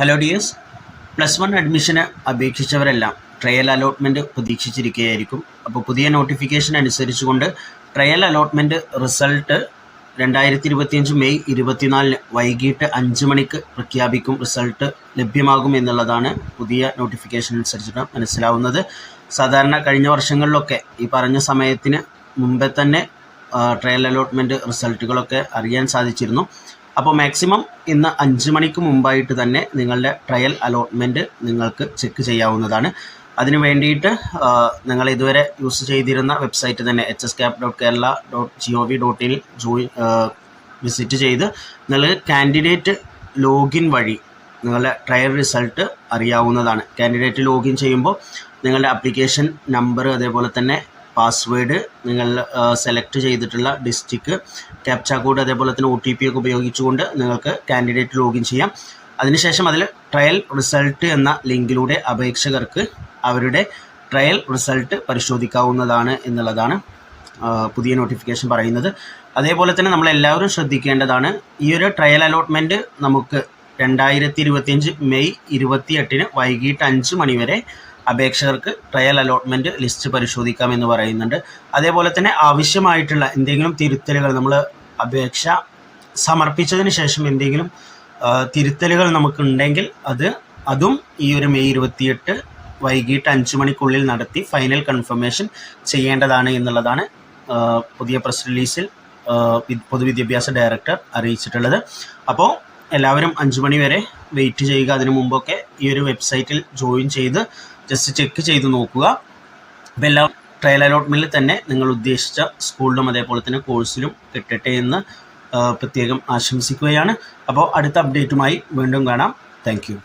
Hello dears, +1 അഡ്മിഷന് അപേക്ഷിച്ചവരെല്ലാം trial allotment പ്രതീക്ഷിച്ചിരിക്കുകയായിരിക്കും. അപ്പോൾ പുതിയ നോട്ടിഫിക്കേഷൻ അനുസരിച്ചുകൊണ്ട് ട്രയൽ അലോട്ട്മെൻറ്റ് റിസൾട്ട് 2025 മെയ് 24 വൈകിട്ട് 5 മണിക്ക് പ്രഖ്യാപിക്കും. റിസൾട്ട് ലഭ്യമാകും എന്നുള്ളതാണ് പുതിയ നോട്ടിഫിക്കേഷൻ അനുസരിച്ചിട്ട് മനസ്സിലാവുന്നത്. സാധാരണ കഴിഞ്ഞ വർഷങ്ങളിലൊക്കെ ഈ പറഞ്ഞ സമയത്തിന് മുമ്പേ തന്നെ ട്രയൽ അലോട്ട്മെൻറ്റ് റിസൾട്ടുകളൊക്കെ അറിയാൻ സാധിച്ചിരുന്നു. അപ്പോൾ മാക്സിമം ഇന്ന് 5 മണിക്ക് മുമ്പായിട്ട് തന്നെ നിങ്ങളുടെ ട്രയൽ അലോട്ട്മെൻറ്റ് നിങ്ങൾക്ക് ചെക്ക് ചെയ്യാവുന്നതാണ്. അതിന് വേണ്ടിയിട്ട് നിങ്ങൾ ഇതുവരെ യൂസ് ചെയ്തിരുന്ന വെബ്സൈറ്റ് തന്നെ hscap.kerala.gov.in വിസിറ്റ് ചെയ്ത് നിങ്ങൾ കാൻഡിഡേറ്റ് ലോഗിൻ വഴി നിങ്ങളുടെ ട്രയൽ റിസൾട്ട് അറിയാവുന്നതാണ്. കാൻഡിഡേറ്റ് ലോഗിൻ ചെയ്യുമ്പോൾ നിങ്ങളുടെ ആപ്ലിക്കേഷൻ നമ്പർ, അതേപോലെ തന്നെ പാസ്വേഡ്, നിങ്ങൾ സെലക്ട് ചെയ്തിട്ടുള്ള ഡിസ്ട്രിക്ട്, ക്യാപ്ച കോഡ്, അതേപോലെ തന്നെ OTP ഒക്കെ ഉപയോഗിച്ചുകൊണ്ട് നിങ്ങൾക്ക് കാൻഡിഡേറ്റ് ലോഗിൻ ചെയ്യാം. അതിനുശേഷം അതിൽ ട്രയൽ റിസൾട്ട് എന്ന ലിങ്കിലൂടെ അപേക്ഷകർക്ക് അവരുടെ ട്രയൽ റിസൾട്ട് പരിശോധിക്കാവുന്നതാണ് എന്നുള്ളതാണ് പുതിയ നോട്ടിഫിക്കേഷൻ പറയുന്നത്. അതേപോലെ തന്നെ നമ്മളെല്ലാവരും ശ്രദ്ധിക്കേണ്ടതാണ്, ഈ ഒരു ട്രയൽ അലോട്ട്മെൻറ്റ് നമുക്ക് 2025 മെയ് 28 വൈകിട്ട് 5 മണി വരെ അപേക്ഷകർക്ക് ട്രയൽ അലോട്ട്മെൻറ്റ് ലിസ്റ്റ് പരിശോധിക്കാമെന്ന് പറയുന്നുണ്ട്. അതേപോലെ തന്നെ ആവശ്യമായിട്ടുള്ള എന്തെങ്കിലും തിരുത്തലുകൾ, നമ്മൾ അപേക്ഷ സമർപ്പിച്ചതിന് ശേഷം എന്തെങ്കിലും തിരുത്തലുകൾ നമുക്കുണ്ടെങ്കിൽ അതും ഈ ഒരു മെയ് 28 വൈകിട്ട് 5 മണിക്കുള്ളിൽ നടത്തി ഫൈനൽ കൺഫർമേഷൻ ചെയ്യേണ്ടതാണ് എന്നുള്ളതാണ് പുതിയ പ്രസ് റിലീസിൽ പൊതുവിദ്യാഭ്യാസ ഡയറക്ടർ അറിയിച്ചിട്ടുള്ളത്. അപ്പോൾ എല്ലാവരും 5 മണി വരെ വെയിറ്റ് ചെയ്യുക. അതിനു മുമ്പൊക്കെ ഈ ഒരു വെബ്സൈറ്റിൽ ജോയിൻ ചെയ്ത് ജസ്റ്റ് ചെക്ക് ചെയ്ത് നോക്കുക. അപ്പോൾ എല്ലാ ട്രയൽ അലോട്ട്മെൻറ്റിൽ തന്നെ നിങ്ങൾ ഉദ്ദേശിച്ച സ്കൂളിലും അതേപോലെ തന്നെ കോഴ്സിലും കിട്ടട്ടെ എന്ന് പ്രത്യേകം ആശംസിക്കുകയാണ്. അപ്പോൾ അടുത്ത അപ്ഡേറ്റുമായി വീണ്ടും കാണാം. Thank you.